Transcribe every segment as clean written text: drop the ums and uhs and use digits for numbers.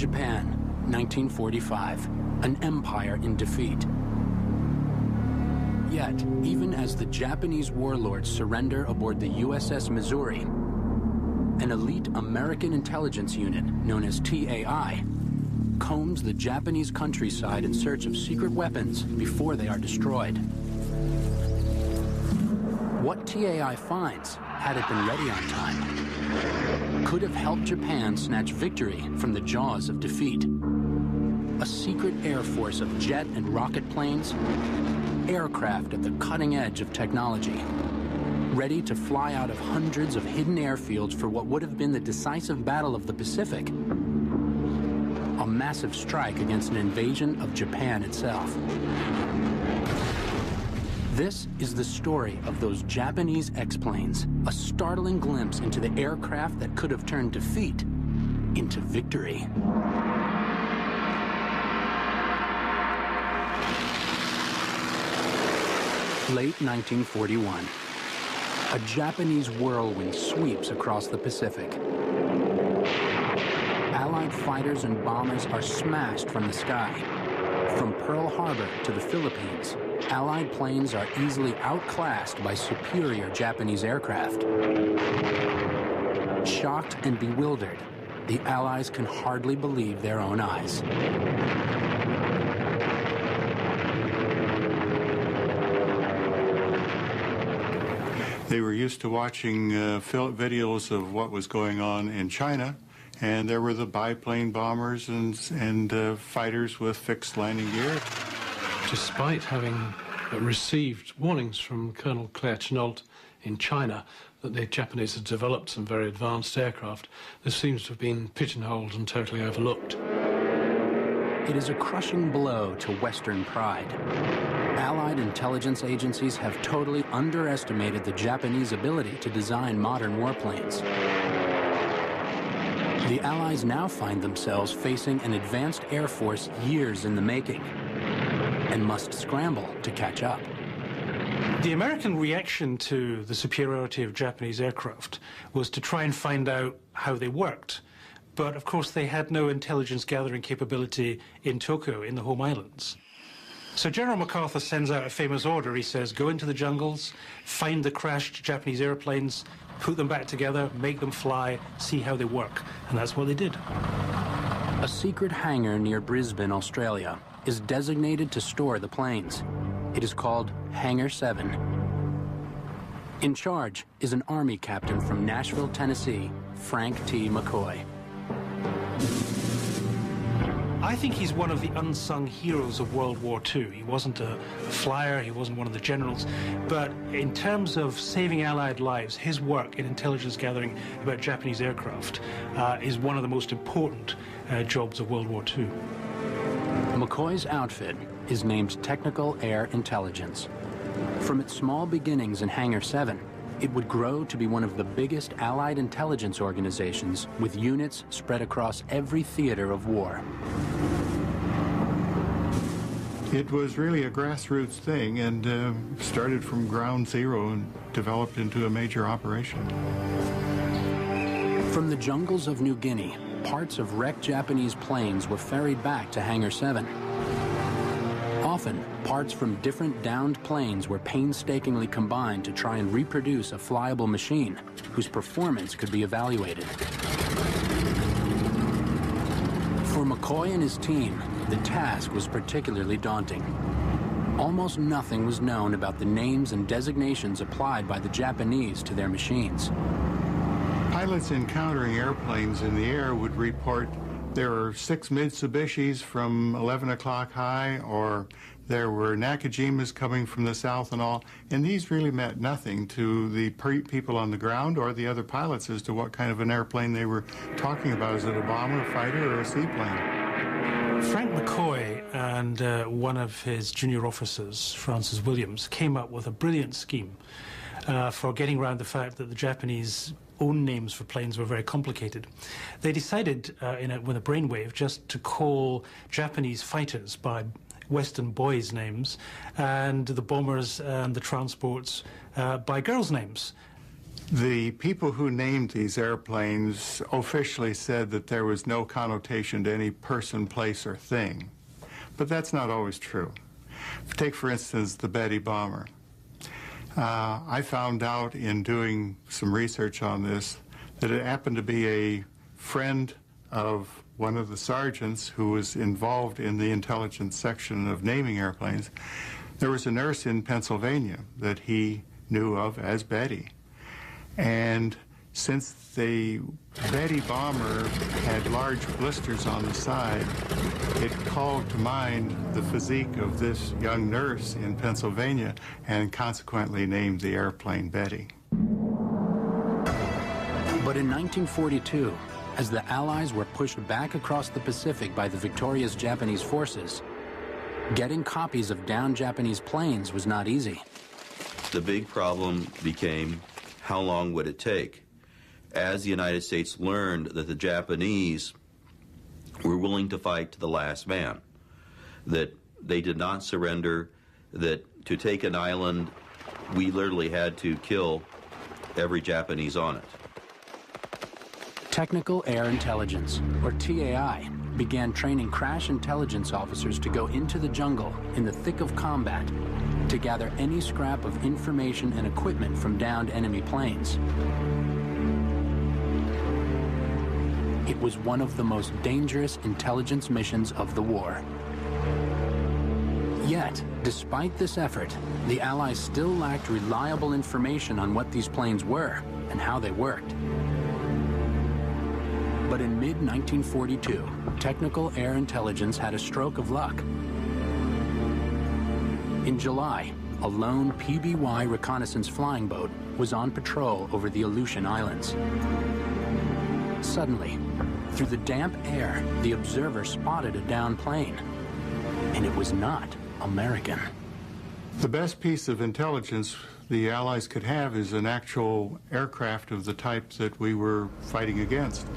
Japan, 1945, an empire in defeat. Yet, even as the Japanese warlords surrender aboard the USS Missouri, an elite American intelligence unit known as TAI combs the Japanese countryside in search of secret weapons before they are destroyed. What TAI finds, had it been ready on time, could have helped Japan snatch victory from the jaws of defeat. A secret air force of jet and rocket planes, aircraft at the cutting edge of technology, ready to fly out of hundreds of hidden airfields for what would have been the decisive battle of the Pacific, a massive strike against an invasion of Japan itself. This is the story of those Japanese X-planes, a startling glimpse into the aircraft that could have turned defeat into victory. Late 1941, a Japanese whirlwind sweeps across the Pacific. Allied fighters and bombers are smashed from the sky. From Pearl Harbor to the Philippines, Allied planes are easily outclassed by superior Japanese aircraft. Shocked and bewildered, the Allies can hardly believe their own eyes. They were used to watching videos of what was going on in China, and there were the biplane bombers and fighters with fixed landing gear. Despite having received warnings from Colonel Claire Chennault in China that the Japanese had developed some very advanced aircraft, this seems to have been pigeonholed and totally overlooked. It is a crushing blow to Western pride. Allied intelligence agencies have totally underestimated the Japanese ability to design modern warplanes. The Allies now find themselves facing an advanced air force years in the making and must scramble to catch up. The American reaction to the superiority of Japanese aircraft was to try and find out how they worked. But of course they had no intelligence gathering capability in Tokyo, in the home islands. So General MacArthur sends out a famous order. He says, go into the jungles, find the crashed Japanese airplanes, put them back together, make them fly, see how they work. And that's what they did. A secret hangar near Brisbane, Australia, is designated to store the planes. It is called Hangar 7. In charge is an Army captain from Nashville, Tennessee, Frank T. McCoy. I think he's one of the unsung heroes of World War II. He wasn't a flyer, he wasn't one of the generals, but in terms of saving Allied lives, his work in intelligence gathering about Japanese aircraft is one of the most important jobs of World War II. McCoy's outfit is named Technical Air Intelligence. From its small beginnings in Hangar 7, it would grow to be one of the biggest Allied intelligence organizations with units spread across every theater of war. It was really a grassroots thing and started from ground zero and developed into a major operation. From the jungles of New Guinea, parts of wrecked Japanese planes were ferried back to Hangar 7. Often, parts from different downed planes were painstakingly combined to try and reproduce a flyable machine whose performance could be evaluated. For McCoy and his team, the task was particularly daunting. Almost nothing was known about the names and designations applied by the Japanese to their machines. Pilots encountering airplanes in the air would report there were 6 Mitsubishis from 11 o'clock high, or there were Nakajimas coming from the south and all, and these really meant nothing to the people on the ground or the other pilots as to what kind of an airplane they were talking about. Is it a bomber, a fighter, or a seaplane? Frank McCoy and one of his junior officers, Francis Williams, came up with a brilliant scheme for getting around the fact that the Japanese own names for planes were very complicated. They decided with a brainwave just to call Japanese fighters by Western boys' names and the bombers and the transports by girls' names. The people who named these airplanes officially said that there was no connotation to any person, place, or thing. But that's not always true. Take, for instance, the Betty bomber. I found out in doing some research on this that it happened to be a friend of one of the sergeants who was involved in the intelligence section of naming airplanes. There was a nurse in Pennsylvania that he knew of as Betty. And since the Betty bomber had large blisters on the side, it called to mind the physique of this young nurse in Pennsylvania and consequently named the airplane Betty. But in 1942, as the Allies were pushed back across the Pacific by the victorious Japanese forces, getting copies of downed Japanese planes was not easy. The big problem became, how long would it take? As the United States learned that the Japanese were willing to fight to the last man, that they did not surrender, that to take an island, we literally had to kill every Japanese on it. Technical Air Intelligence, or TAI, began training crash intelligence officers to go into the jungle in the thick of combat to gather any scrap of information and equipment from downed enemy planes. It was one of the most dangerous intelligence missions of the war. Yet, despite this effort, the Allies still lacked reliable information on what these planes were and how they worked. But in mid-1942, Technical Air Intelligence had a stroke of luck. In July, a lone PBY reconnaissance flying boat was on patrol over the Aleutian Islands. Suddenly, through the damp air, the observer spotted a downed plane, and it was not American. The best piece of intelligence the Allies could have is an actual aircraft of the type that we were fighting against.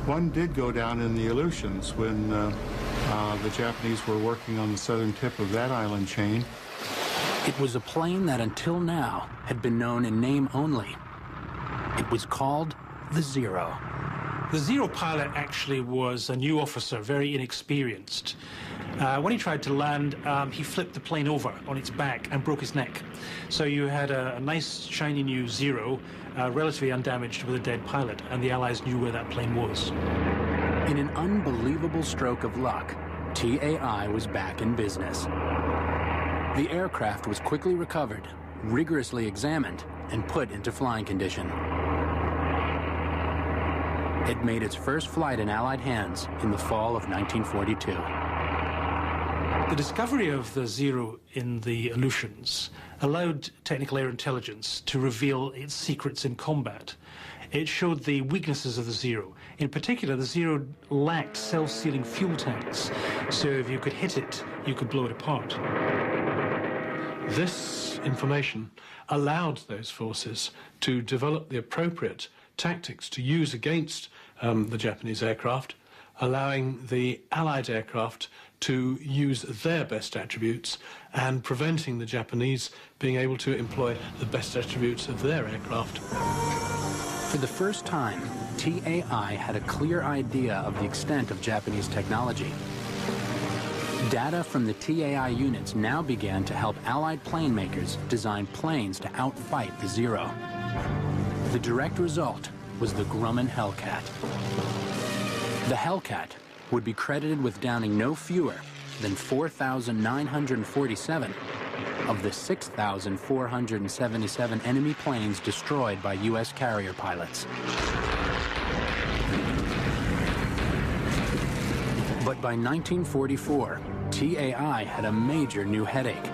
One did go down in the Aleutians when the Japanese were working on the southern tip of that island chain. It was a plane that until now had been known in name only. It was called the Zero. The Zero pilot actually was a new officer, very inexperienced. When he tried to land, he flipped the plane over on its back and broke his neck. So you had a nice, shiny new Zero, relatively undamaged with a dead pilot, and the Allies knew where that plane was. In an unbelievable stroke of luck, TAI was back in business. The aircraft was quickly recovered, rigorously examined, and put into flying condition. It made its first flight in Allied hands in the fall of 1942. The discovery of the Zero in the Aleutians allowed Technical Air Intelligence to reveal its secrets in combat. It showed the weaknesses of the Zero. In particular, the Zero lacked self-sealing fuel tanks, so if you could hit it, you could blow it apart. This information allowed those forces to develop the appropriate tactics to use against the Japanese aircraft, allowing the Allied aircraft to use their best attributes and preventing the Japanese being able to employ the best attributes of their aircraft. For the first time, TAI had a clear idea of the extent of Japanese technology. Data from the TAI units now began to help Allied plane makers design planes to outfight the Zero. The direct result was the Grumman Hellcat. The Hellcat would be credited with downing no fewer than 4,947 of the 6,477 enemy planes destroyed by U.S. carrier pilots. But by 1944, TAI had a major new headache.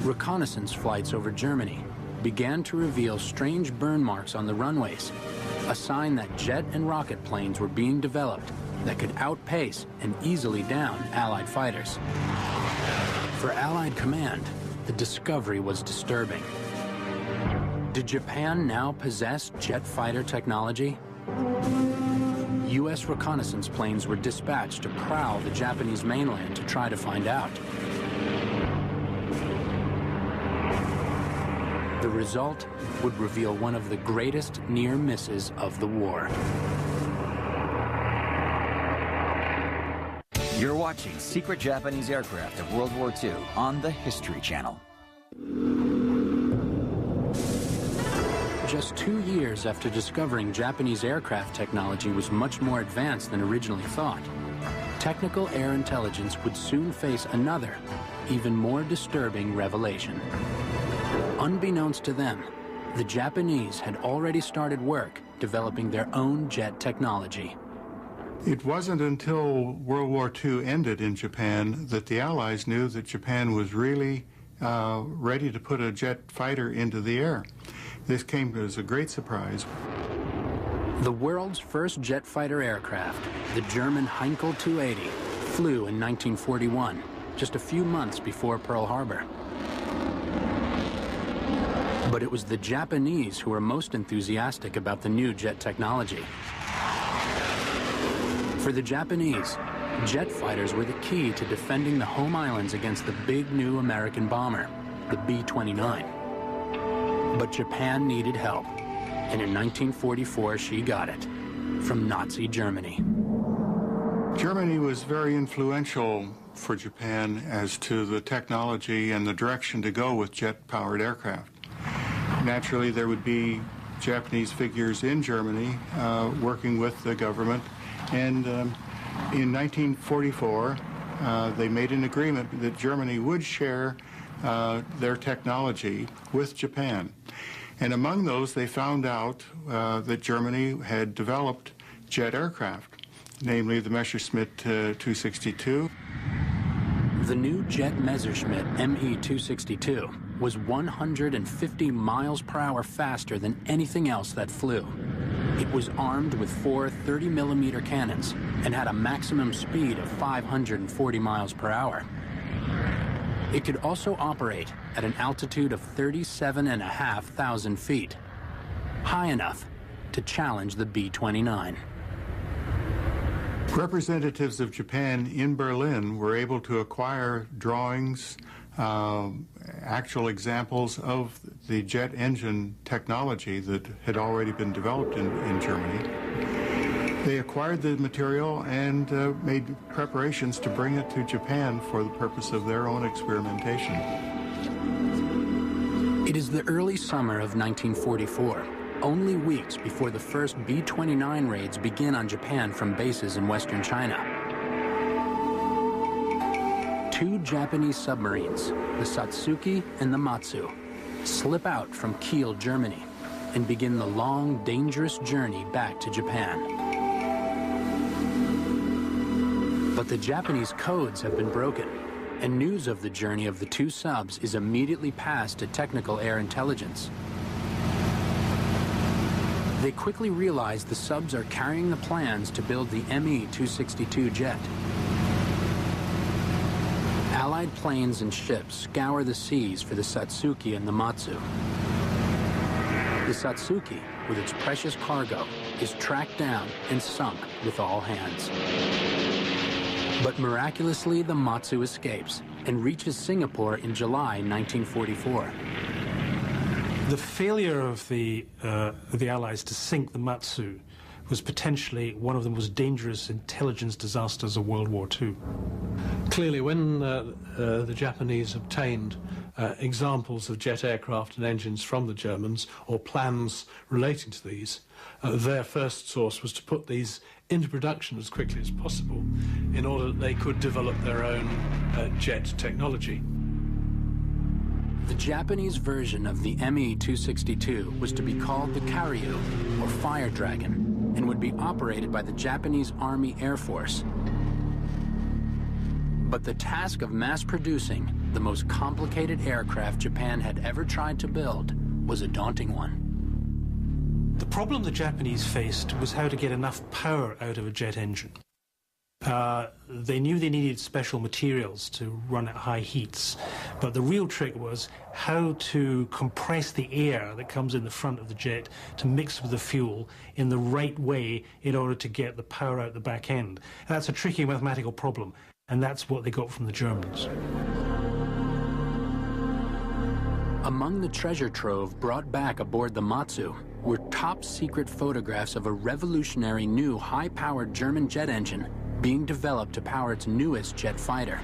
Reconnaissance flights over Germany began to reveal strange burn marks on the runways, a sign that jet and rocket planes were being developed that could outpace and easily down Allied fighters. For Allied command, the discovery was disturbing. Did Japan now possess jet fighter technology? U.S. reconnaissance planes were dispatched to prowl the Japanese mainland to try to find out. The The result would reveal one of the greatest near misses of the war. You're watching Secret Japanese Aircraft of World War II on the History Channel. Just 2 years after discovering Japanese aircraft technology was much more advanced than originally thought, technical air intelligence would soon face another, even more disturbing revelation. Unbeknownst to them, the Japanese had already started work developing their own jet technology. It wasn't until World War II ended in Japan that the Allies knew that Japan was really ready to put a jet fighter into the air. This came as a great surprise. The world's first jet fighter aircraft, the German Heinkel 280, flew in 1941, just a few months before Pearl Harbor. But it was the Japanese who were most enthusiastic about the new jet technology. For the Japanese, jet fighters were the key to defending the home islands against the big new American bomber, the B-29. But Japan needed help, and in 1944 she got it, from Nazi Germany. Germany was very influential for Japan as to the technology and the direction to go with jet-powered aircraft. Naturally, there would be Japanese figures in Germany working with the government, and in 1944 they made an agreement that Germany would share their technology with Japan. And among those, they found out that Germany had developed jet aircraft, namely the Messerschmitt 262. The new jet Messerschmitt Me-262 was 150 miles per hour faster than anything else that flew. It was armed with 4 30mm cannons and had a maximum speed of 540 miles per hour. It could also operate at an altitude of 37,500 feet, high enough to challenge the B-29. Representatives of Japan in Berlin were able to acquire drawings, actual examples of the jet engine technology that had already been developed in Germany. They acquired the material and made preparations to bring it to Japan for the purpose of their own experimentation. It is the early summer of 1944, only weeks before the first B-29 raids begin on Japan from bases in western China. 2 Japanese submarines, the Satsuki and the Matsu, slip out from Kiel, Germany, and begin the long, dangerous journey back to Japan. But the Japanese codes have been broken, and news of the journey of the 2 subs is immediately passed to technical air intelligence. They quickly realize the subs are carrying the plans to build the Me-262 jet. Allied planes and ships scour the seas for the Satsuki and the Matsu. The Satsuki, with its precious cargo, is tracked down and sunk with all hands. But miraculously, the Matsu escapes and reaches Singapore in July 1944. The failure of the Allies to sink the Matsu was potentially one of the most dangerous intelligence disasters of World War II. Clearly, when the Japanese obtained examples of jet aircraft and engines from the Germans, or plans relating to these, their first source was to put these into production as quickly as possible in order that they could develop their own jet technology. The Japanese version of the Me-262 was to be called the Karyu, or Fire Dragon, and would be operated by the Japanese Army Air Force. But the task of mass-producing the most complicated aircraft Japan had ever tried to build was a daunting one. The problem the Japanese faced was how to get enough power out of a jet engine. They knew they needed special materials to run at high heats, but the real trick was how to compress the air that comes in the front of the jet to mix with the fuel in the right way in order to get the power out the back end. That's a tricky mathematical problem, and that's what they got from the Germans. Among the treasure trove brought back aboard the Matsu were top-secret photographs of a revolutionary new high-powered German jet engine being developed to power its newest jet fighter.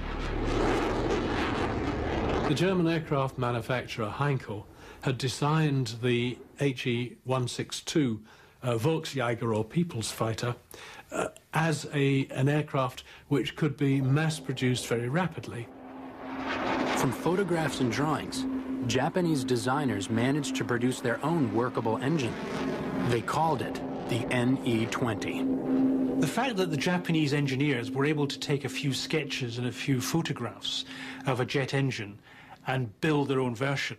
The German aircraft manufacturer Heinkel had designed the HE-162 Volksjäger, or People's Fighter, as an aircraft which could be mass-produced very rapidly. From photographs and drawings, Japanese designers managed to produce their own workable engine. They called it the NE-20. The fact that the Japanese engineers were able to take a few sketches and a few photographs of a jet engine and build their own version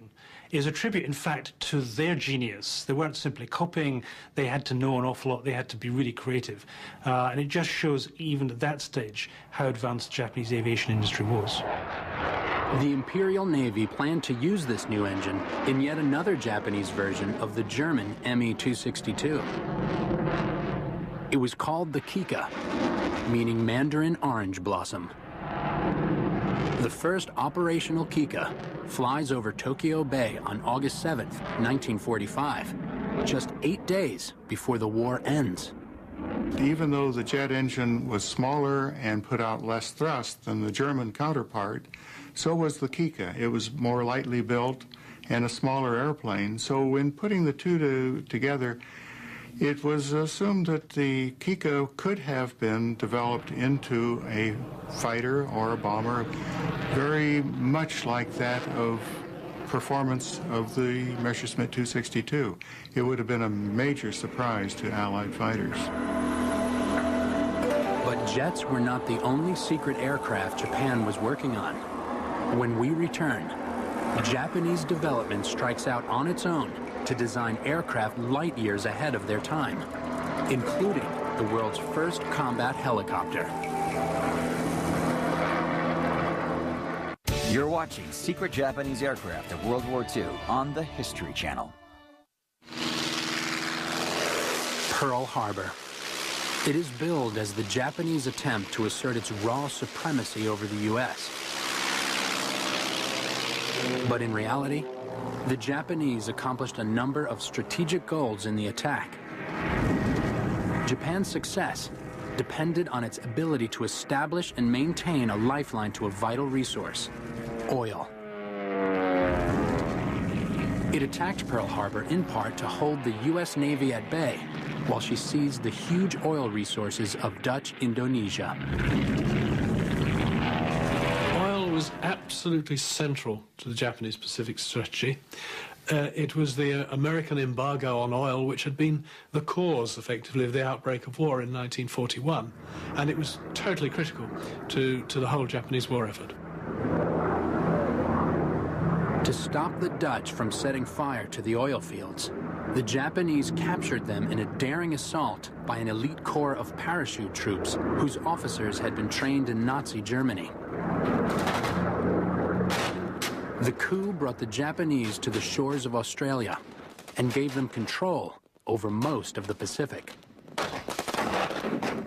is a tribute, in fact, to their genius. They weren't simply copying, they had to know an awful lot, they had to be really creative. And it just shows, even at that stage, how advanced the Japanese aviation industry was. The Imperial Navy planned to use this new engine in yet another Japanese version of the German Me-262. It was called the Kika, meaning Mandarin orange blossom. The first operational Kika flies over Tokyo Bay on August 7th, 1945, just 8 days before the war ends. Even though the jet engine was smaller and put out less thrust than the German counterpart, so was the Kika. It was more lightly built and a smaller airplane. So when putting the two together, it was assumed that the Kika could have been developed into a fighter or a bomber, very much like that of performance of the Messerschmitt 262. It would have been a major surprise to Allied fighters. But jets were not the only secret aircraft Japan was working on. When we return, Japanese development strikes out on its own to design aircraft light years ahead of their time, including the world's first combat helicopter. You're watching Secret Japanese Aircraft of World War II on the History Channel. Pearl Harbor. It is billed as the Japanese attempt to assert its raw supremacy over the U.S. But in reality, the Japanese accomplished a number of strategic goals in the attack. Japan's success depended on its ability to establish and maintain a lifeline to a vital resource: oil. It attacked Pearl Harbor in part to hold the U.S. Navy at bay while she seized the huge oil resources of Dutch Indonesia. Oil was absolutely central to the Japanese Pacific strategy. It was the American embargo on oil which had been the cause, effectively, of the outbreak of war in 1941, and it was totally critical to the whole Japanese war effort. To stop the Dutch from setting fire to the oil fields, the Japanese captured them in a daring assault by an elite corps of parachute troops whose officers had been trained in Nazi Germany. The coup brought the Japanese to the shores of Australia and gave them control over most of the Pacific.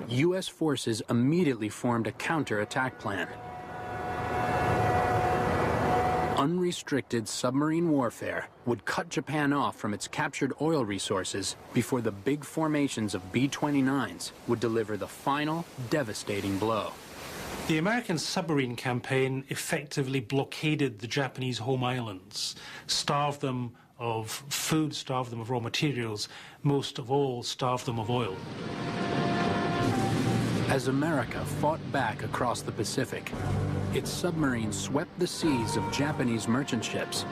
U.S. forces immediately formed a counter-attack plan. Unrestricted submarine warfare would cut Japan off from its captured oil resources before the big formations of B-29s would deliver the final devastating blow. The American submarine campaign effectively blockaded the Japanese home islands, starved them of food, starved them of raw materials, most of all starved them of oil. As America fought back across the Pacific, its submarines swept the seas of Japanese merchant ships.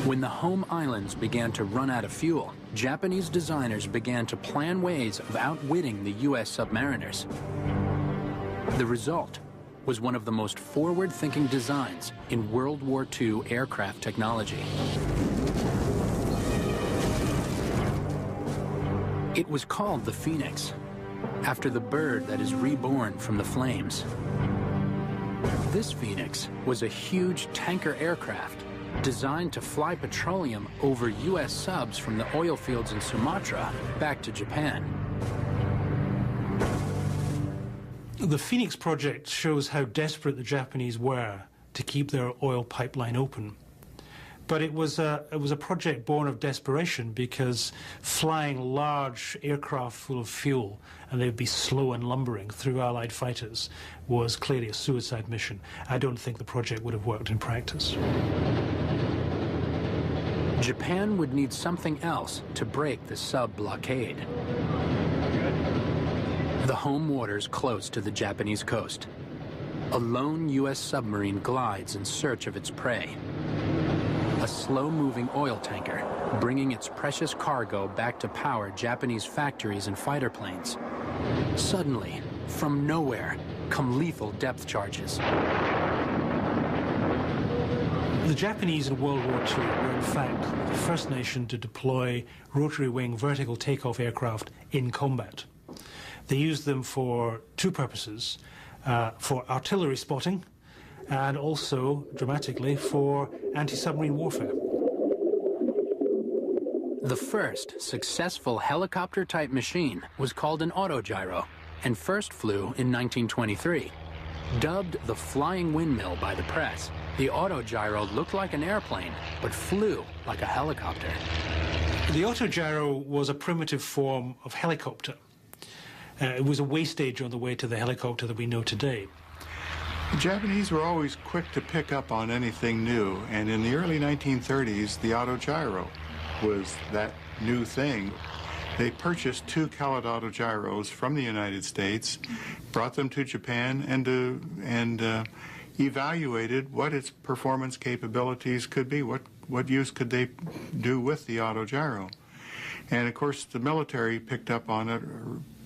When the home islands began to run out of fuel, Japanese designers began to plan ways of outwitting the U.S. submariners. The result was one of the most forward-thinking designs in World War II aircraft technology. It was called the Phoenix, after the bird that is reborn from the flames. This Phoenix was a huge tanker aircraft designed to fly petroleum over U.S. subs from the oil fields in Sumatra back to Japan. The Phoenix project shows how desperate the Japanese were to keep their oil pipeline open. But it was a project born of desperation, because flying large aircraft full of fuel, and they'd be slow and lumbering through Allied fighters, was clearly a suicide mission. I don't think the project would have worked in practice. Japan would need something else to break the sub-blockade. The home waters close to the Japanese coast. A lone U.S. submarine glides in search of its prey. A slow-moving oil tanker, bringing its precious cargo back to power Japanese factories and fighter planes. Suddenly, from nowhere, come lethal depth charges. The Japanese in World War II were in fact the first nation to deploy rotary wing vertical takeoff aircraft in combat. They used them for two purposes, for artillery spotting, and also, dramatically, for anti-submarine warfare. The first successful helicopter-type machine was called an autogyro and first flew in 1923. Dubbed the flying windmill by the press, the autogyro looked like an airplane, but flew like a helicopter. The autogyro was a primitive form of helicopter. It was a way stage on the way to the helicopter that we know today. The Japanese were always quick to pick up on anything new, and in the early 1930s, the autogyro was that new thing. They purchased 2 Kellett autogyros from the United States, brought them to Japan, and evaluated what its performance capabilities could be, what use could they do with the autogyro. And of course, the military picked up on it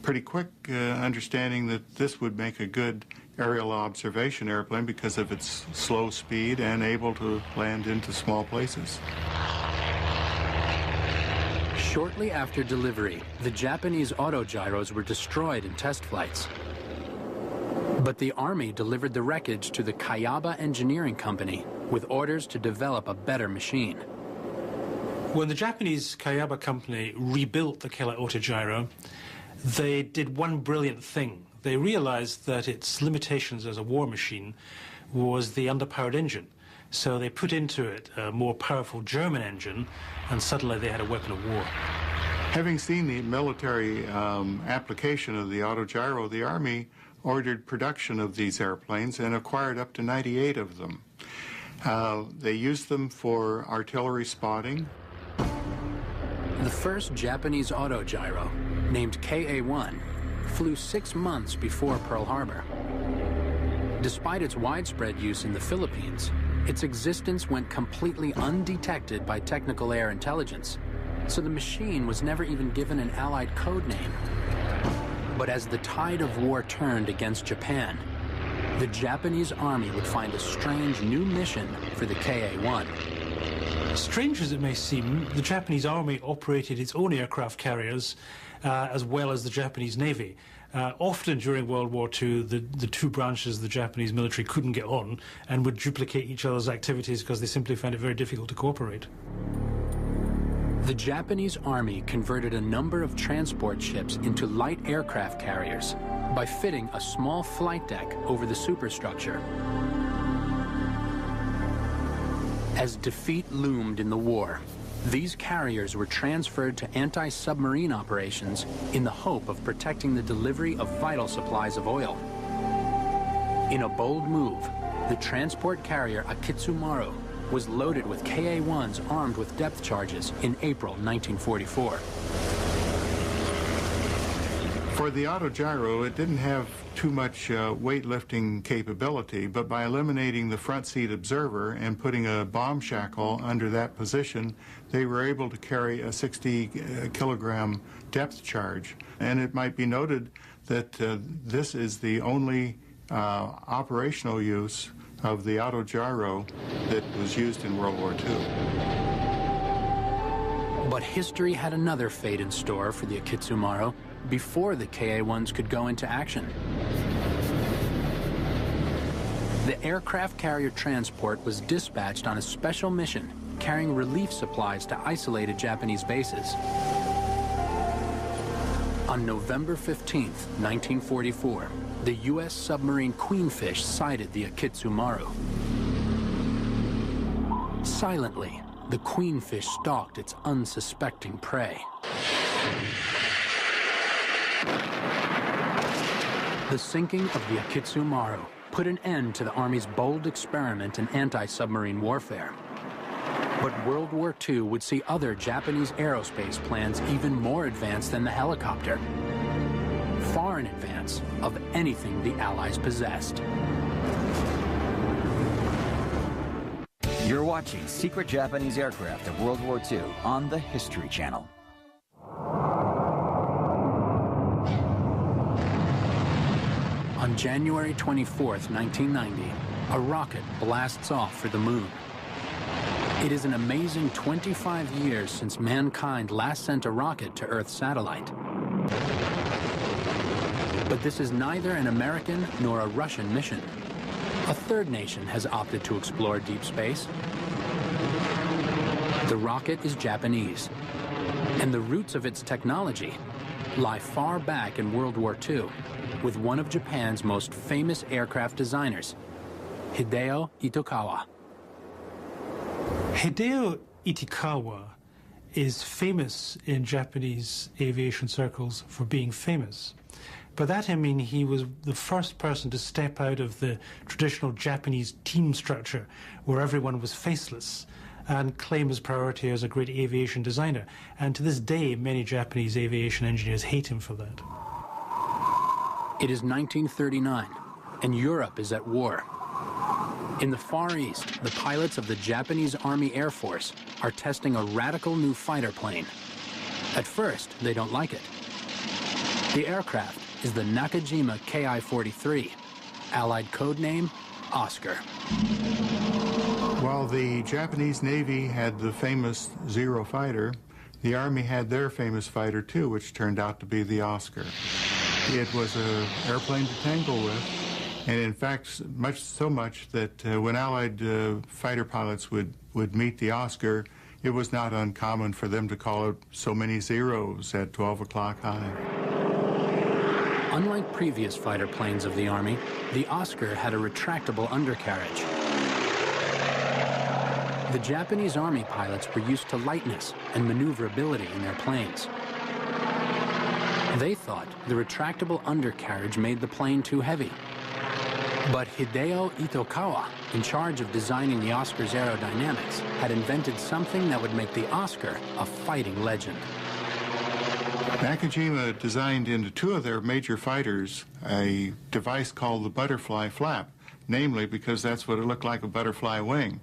pretty quick, understanding that this would make a good aerial observation airplane because of its slow speed and able to land into small places. Shortly after delivery, the Japanese autogyros were destroyed in test flights. But the Army delivered the wreckage to the Kayaba Engineering Company with orders to develop a better machine. When the Japanese Kayaba Company rebuilt the Kellett autogyro, they did one brilliant thing. They realized that its limitations as a war machine was the underpowered engine. So they put into it a more powerful German engine, and suddenly they had a weapon of war. Having seen the military application of the autogyro, the Army ordered production of these airplanes and acquired up to 98 of them. They used them for artillery spotting. The first Japanese autogyro, named KA-1, flew 6 months before Pearl Harbor. Despite its widespread use in the Philippines, its existence went completely undetected by technical air intelligence, so the machine was never even given an Allied code name. But as the tide of war turned against Japan, the Japanese Army would find a strange new mission for the KA-1. Strange as it may seem, the Japanese Army operated its own aircraft carriers as well as the Japanese Navy. Often during World War II, the two branches of the Japanese military couldn't get on and would duplicate each other's activities because they simply found it very difficult to cooperate. The Japanese Army converted a number of transport ships into light aircraft carriers by fitting a small flight deck over the superstructure. As defeat loomed in the war, these carriers were transferred to anti-submarine operations in the hope of protecting the delivery of vital supplies of oil. In a bold move, the transport carrier Akitsumaru was loaded with KA-1s armed with depth charges in April 1944. For the autogyro, it didn't have too much weightlifting capability, but by eliminating the front seat observer and putting a bomb shackle under that position, they were able to carry a 60-kilogram depth charge. And it might be noted that this is the only operational use of the autogyro that was used in World War II. But history had another fate in store for the Akitsumaru before the KA-1s could go into action. The aircraft carrier transport was dispatched on a special mission carrying relief supplies to isolated Japanese bases. On November 15, 1944, the U.S. submarine Queenfish sighted the Akitsumaru. Silently, the queenfish stalked its unsuspecting prey. The sinking of the Akitsu Maru put an end to the Army's bold experiment in anti-submarine warfare. But World War II would see other Japanese aerospace plans even more advanced than the helicopter, far in advance of anything the Allies possessed. You're watching Secret Japanese Aircraft of World War II on the History Channel. On January 24th, 1990, a rocket blasts off for the moon. It is an amazing 25 years since mankind last sent a rocket to Earth's satellite. But this is neither an American nor a Russian mission. A third nation has opted to explore deep space. The rocket is Japanese, and the roots of its technology lie far back in World War II with one of Japan's most famous aircraft designers, Hideo Itokawa. Hideo Itokawa is famous in Japanese aviation circles for being famous. By that I mean he was the first person to step out of the traditional Japanese team structure where everyone was faceless and claim his priority as a great aviation designer. And to this day, many Japanese aviation engineers hate him for that. It is 1939, and Europe is at war. In the Far East, the pilots of the Japanese Army Air Force are testing a radical new fighter plane. At first, they don't like it. The aircraft is the Nakajima Ki-43, Allied codename Oscar. While the Japanese Navy had the famous Zero fighter, the Army had their famous fighter too, which turned out to be the Oscar. It was an airplane to tangle with, and in fact, so much that when Allied fighter pilots would meet the Oscar, it was not uncommon for them to call it so many zeros at 12 o'clock high. Unlike previous fighter planes of the Army, the Oscar had a retractable undercarriage. The Japanese Army pilots were used to lightness and maneuverability in their planes. They thought the retractable undercarriage made the plane too heavy. But Hideo Itokawa, in charge of designing the Oscar's aerodynamics, had invented something that would make the Oscar a fighting legend. Nakajima designed into two of their major fighters a device called the butterfly flap, namely because that's what it looked like, a butterfly wing.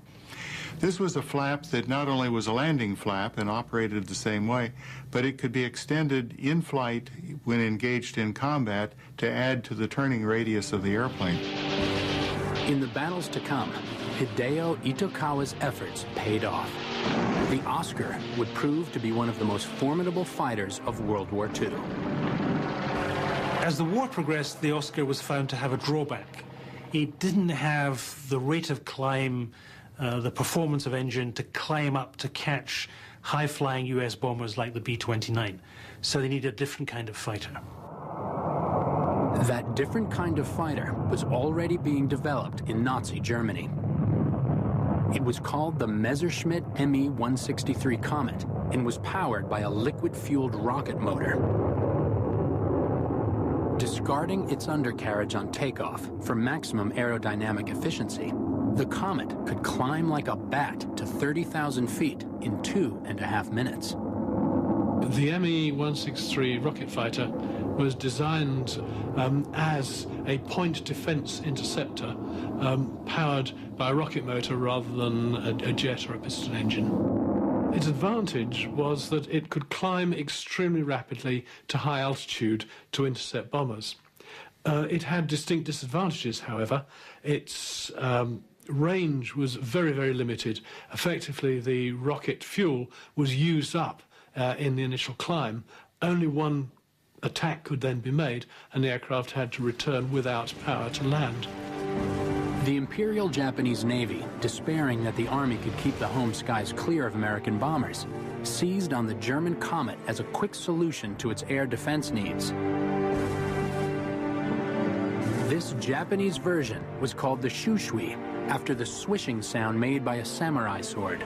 This was a flap that not only was a landing flap and operated the same way, but it could be extended in flight when engaged in combat to add to the turning radius of the airplane. In the battles to come, Hideo Itokawa's efforts paid off. The Oscar would prove to be one of the most formidable fighters of World War II. As the war progressed, the Oscar was found to have a drawback. It didn't have the rate of climb, the performance of engine to climb up to catch high-flying US bombers like the B-29. So they needed a different kind of fighter. That different kind of fighter was already being developed in Nazi Germany. It was called the Messerschmitt Me-163 Comet and was powered by a liquid-fueled rocket motor. Discarding its undercarriage on takeoff for maximum aerodynamic efficiency, the Comet could climb like a bat to 30,000 feet in 2.5 minutes. The Me-163 rocket fighter was designed as a point defense interceptor powered by a rocket motor rather than a jet or a piston engine. Its advantage was that it could climb extremely rapidly to high altitude to intercept bombers. It had distinct disadvantages, however. Its range was very, very limited. Effectively, the rocket fuel was used up in the initial climb. Only one attack could then be made, and the aircraft had to return without power to land. The Imperial Japanese Navy, despairing that the Army could keep the home skies clear of American bombers, seized on the German Comet as a quick solution to its air defense needs. This Japanese version was called the shushui, after the swishing sound made by a samurai sword.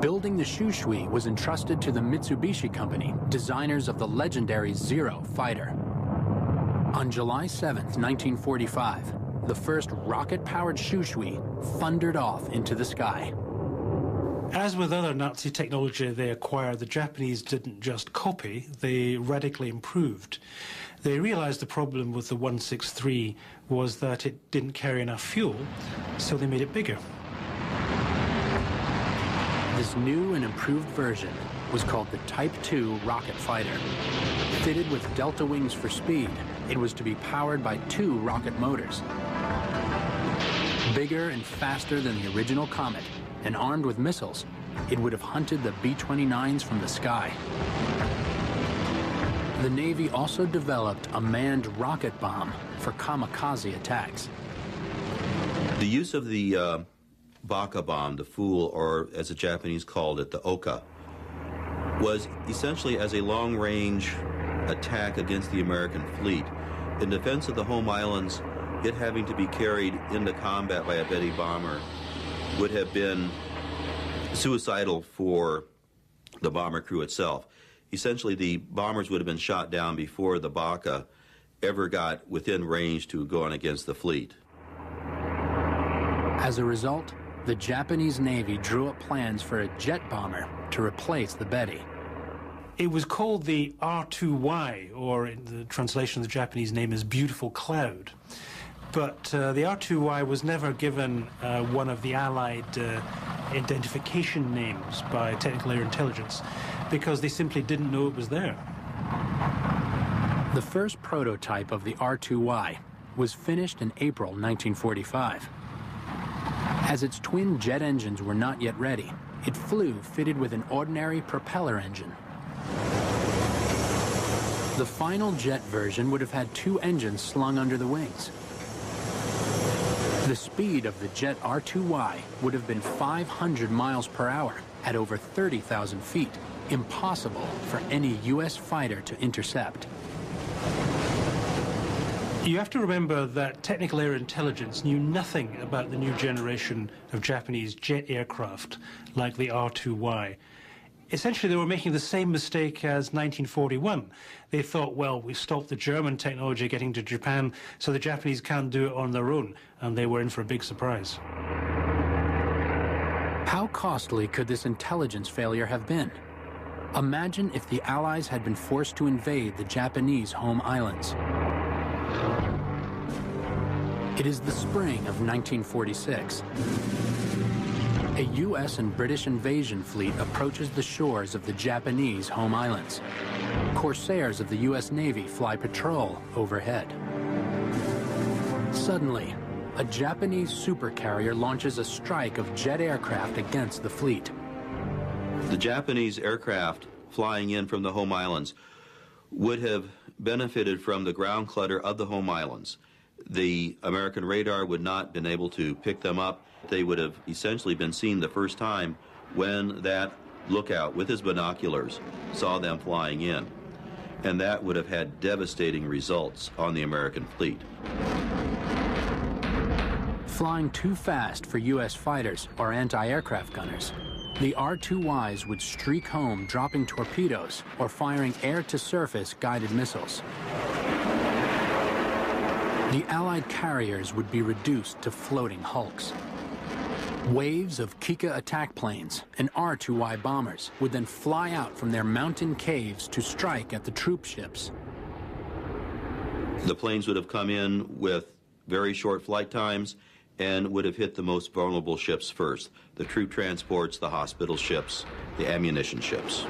Building the Shushui was entrusted to the Mitsubishi Company, designers of the legendary Zero fighter. On July 7th, 1945, the first rocket-powered Shushui thundered off into the sky. As with other Nazi technology they acquired, the Japanese didn't just copy, they radically improved. They realized the problem with the 163 was that it didn't carry enough fuel, so they made it bigger. This new and improved version was called the Type II rocket fighter. Fitted with delta wings for speed, it was to be powered by 2 rocket motors. Bigger and faster than the original Comet, and armed with missiles, it would have hunted the B-29s from the sky. The Navy also developed a manned rocket bomb for kamikaze attacks. The use of the Baka bomb, the Fool, or as the Japanese called it, the Oka, was essentially as a long-range attack against the American fleet. In defense of the home islands, it having to be carried into combat by a Betty bomber would have been suicidal for the bomber crew itself. Essentially, the bombers would have been shot down before the Baka ever got within range to go on against the fleet. As a result, the Japanese Navy drew up plans for a jet bomber to replace the Betty. It was called the R2Y, or in the translation the Japanese name is Beautiful Cloud. But the R2Y was never given one of the Allied identification names by Technical Air Intelligence because they simply didn't know it was there. The first prototype of the R2Y was finished in April 1945. As its twin jet engines were not yet ready, it flew fitted with an ordinary propeller engine. The final jet version would have had 2 engines slung under the wings. The speed of the jet R2Y would have been 500 miles per hour at over 30,000 feet, impossible for any U.S. fighter to intercept. You have to remember that Technical Air Intelligence knew nothing about the new generation of Japanese jet aircraft like the R2Y. Essentially, they were making the same mistake as 1941. They thought, well, we stopped the German technology getting to Japan, so the Japanese can't do it on their own, and they were in for a big surprise. How costly could this intelligence failure have been? Imagine if the Allies had been forced to invade the Japanese home islands. It is the spring of 1946. A U.S. and British invasion fleet approaches the shores of the Japanese home islands. Corsairs of the U.S. Navy fly patrol overhead. Suddenly, a Japanese supercarrier launches a strike of jet aircraft against the fleet. The Japanese aircraft flying in from the home islands would have benefited from the ground clutter of the home islands. The American radar would not have been able to pick them up. They would have essentially been seen the first time when that lookout with his binoculars saw them flying in. And that would have had devastating results on the American fleet. Flying too fast for U.S. fighters or anti-aircraft gunners, the R2Ys would streak home dropping torpedoes or firing air-to-surface guided missiles. The Allied carriers would be reduced to floating hulks. Waves of Kika attack planes and R2Y bombers would then fly out from their mountain caves to strike at the troop ships. The planes would have come in with very short flight times and would have hit the most vulnerable ships first: the troop transports, the hospital ships, the ammunition ships.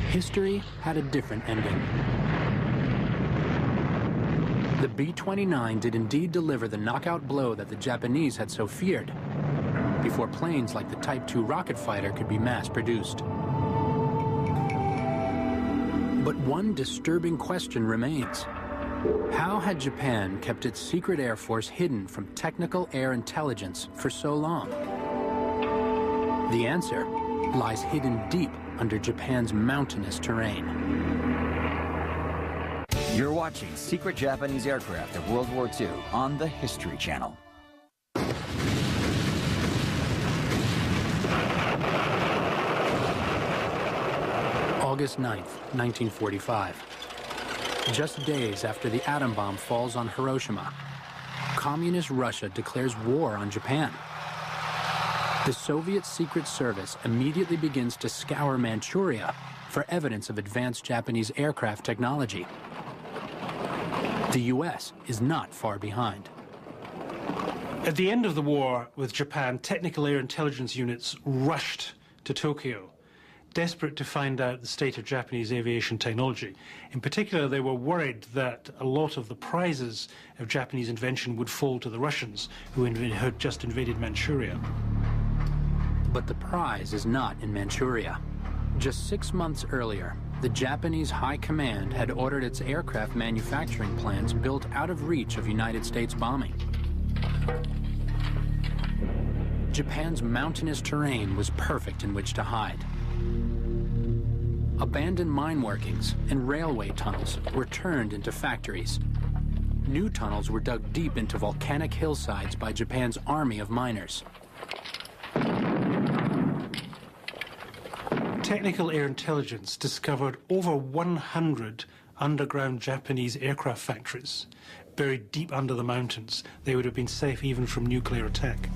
History had a different ending. The B-29 did indeed deliver the knockout blow that the Japanese had so feared, before planes like the Type II rocket fighter could be mass-produced. But one disturbing question remains. How had Japan kept its secret air force hidden from technical air intelligence for so long? The answer lies hidden deep under Japan's mountainous terrain. You're watching Secret Japanese Aircraft of World War II on the History Channel. August 9th, 1945. Just days after the atom bomb falls on Hiroshima, Communist Russia declares war on Japan. The Soviet Secret Service immediately begins to scour Manchuria for evidence of advanced Japanese aircraft technology. The U.S. is not far behind. At the end of the war with Japan, technical air intelligence units rushed to Tokyo, desperate to find out the state of Japanese aviation technology. In particular, they were worried that a lot of the prizes of Japanese invention would fall to the Russians, who had just invaded Manchuria. But the prize is not in Manchuria. Just 6 months earlier, the Japanese High Command had ordered its aircraft manufacturing plants built out of reach of United States bombing. Japan's mountainous terrain was perfect in which to hide. Abandoned mine workings and railway tunnels were turned into factories. New tunnels were dug deep into volcanic hillsides by Japan's army of miners. Technical air intelligence discovered over 100 underground Japanese aircraft factories buried deep under the mountains. They would have been safe even from nuclear attack.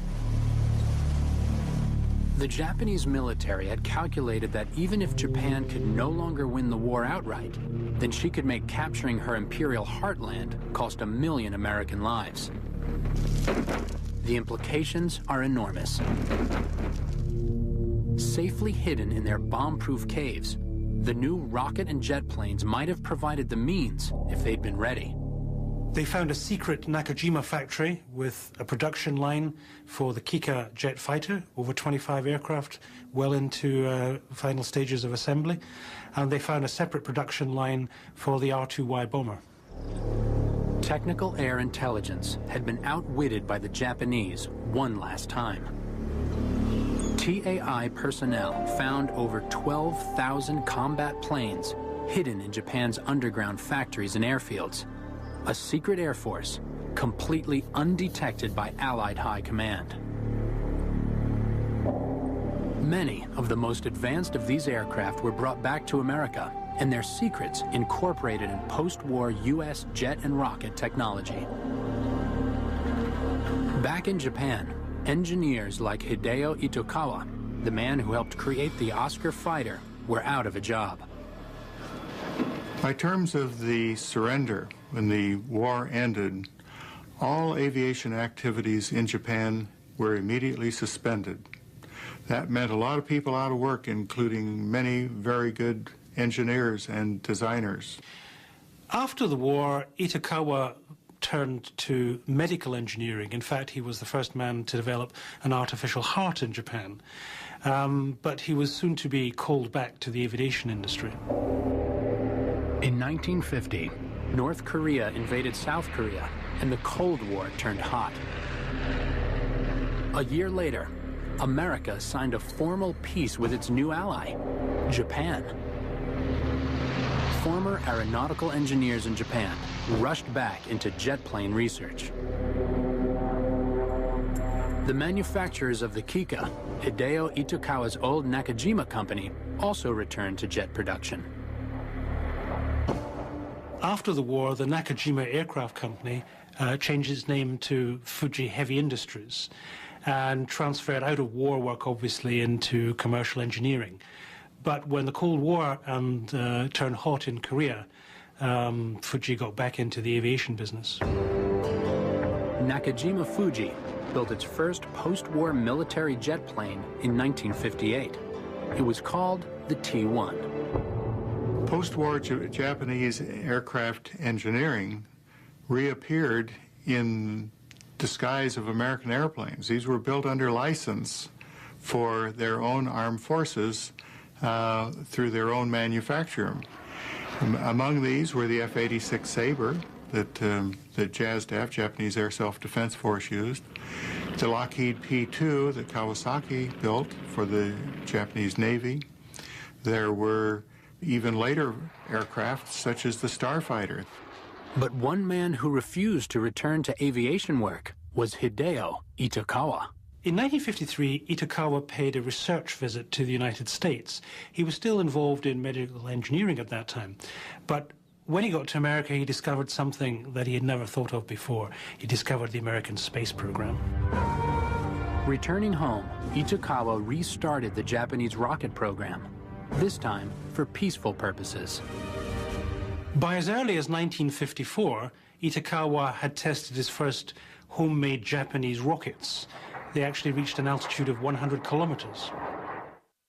The Japanese military had calculated that even if Japan could no longer win the war outright, then she could make capturing her imperial heartland cost 1 million American lives. The implications are enormous. Safely hidden in their bomb-proof caves, the new rocket and jet planes might have provided the means if they'd been ready. They found a secret Nakajima factory with a production line for the Kika jet fighter, over 25 aircraft, well into final stages of assembly. And they found a separate production line for the WWII bomber. Technical air intelligence had been outwitted by the Japanese one last time. TAI personnel found over 12,000 combat planes hidden in Japan's underground factories and airfields. A secret air force, completely undetected by Allied High Command. Many of the most advanced of these aircraft were brought back to America, and their secrets incorporated in post-war U.S. jet and rocket technology. Back in Japan, engineers like Hideo Itokawa, the man who helped create the Oscar fighter, were out of a job. By terms of the surrender, when the war ended, all aviation activities in Japan were immediately suspended. That meant a lot of people out of work, including many very good engineers and designers. After the war, Itokawa turned to medical engineering. In fact, he was the first man to develop an artificial heart in Japan. But he was soon to be called back to the aviation industry. In 1950, North Korea invaded South Korea, and the Cold War turned hot. A year later, America signed a formal peace with its new ally, Japan. Former aeronautical engineers in Japan rushed back into jet plane research. The manufacturers of the Kika, Hideo Itokawa's old Nakajima company, also returned to jet production. After the war, the Nakajima Aircraft Company changed its name to Fuji Heavy Industries and transferred out of war work, obviously, into commercial engineering. But when the Cold War turned hot in Korea, Fuji got back into the aviation business. Nakajima Fuji built its first post-war military jet plane in 1958. It was called the T-1. Post-war Japanese aircraft engineering reappeared in disguise of American airplanes. These were built under license for their own armed forces through their own manufacturer. Among these were the F-86 Sabre that the JASDAF, Japanese Air Self-Defense Force, used, the Lockheed P-2 that Kawasaki built for the Japanese Navy. There were even later aircraft such as the Starfighter. But one man who refused to return to aviation work was Hideo Itokawa. In 1953, Itokawa paid a research visit to the United States. He was still involved in medical engineering at that time, but when he got to America, he discovered something that he had never thought of before. He discovered the American space program. Returning home, Itokawa restarted the Japanese rocket program, this time for peaceful purposes. By as early as 1954, Itokawa had tested his first homemade Japanese rockets. They actually reached an altitude of 100 kilometers.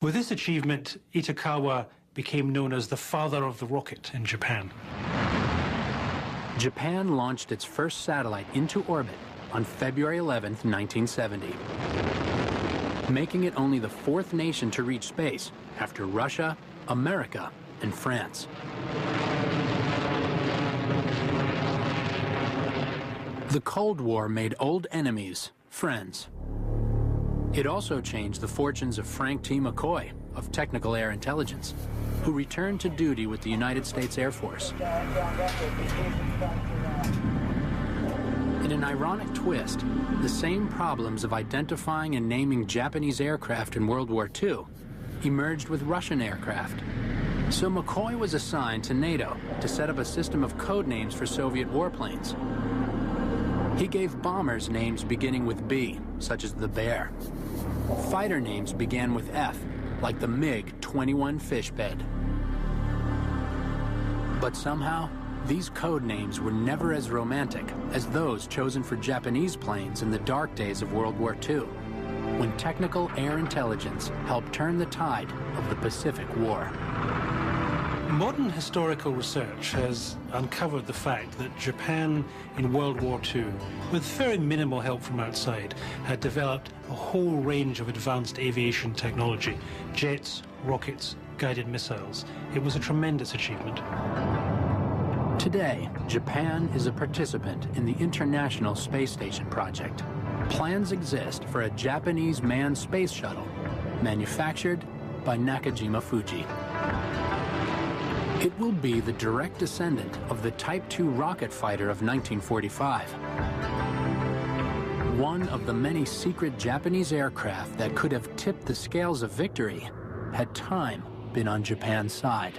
With this achievement, Itokawa became known as the father of the rocket in Japan. Japan launched its first satellite into orbit on February 11, 1970, making it only the fourth nation to reach space after Russia, America, and France. The Cold War made old enemies friends. It also changed the fortunes of Frank T. McCoy of Technical Air Intelligence, who returned to duty with the United States Air Force. In an ironic twist, the same problems of identifying and naming Japanese aircraft in World War II emerged with Russian aircraft. So McCoy was assigned to NATO to set up a system of code names for Soviet warplanes. He gave bombers names beginning with B, such as the Bear. Fighter names began with F, like the MiG-21 Fishbed. But somehow, these code names were never as romantic as those chosen for Japanese planes in the dark days of World War II, when technical air intelligence helped turn the tide of the Pacific War. Modern historical research has uncovered the fact that Japan in World War II, with very minimal help from outside, had developed a whole range of advanced aviation technology: jets, rockets, guided missiles. It was a tremendous achievement. Today, Japan is a participant in the International Space Station project. Plans exist for a Japanese manned space shuttle manufactured by Nakajima Fuji. It will be the direct descendant of the Type II rocket fighter of 1945. One of the many secret Japanese aircraft that could have tipped the scales of victory had time been on Japan's side.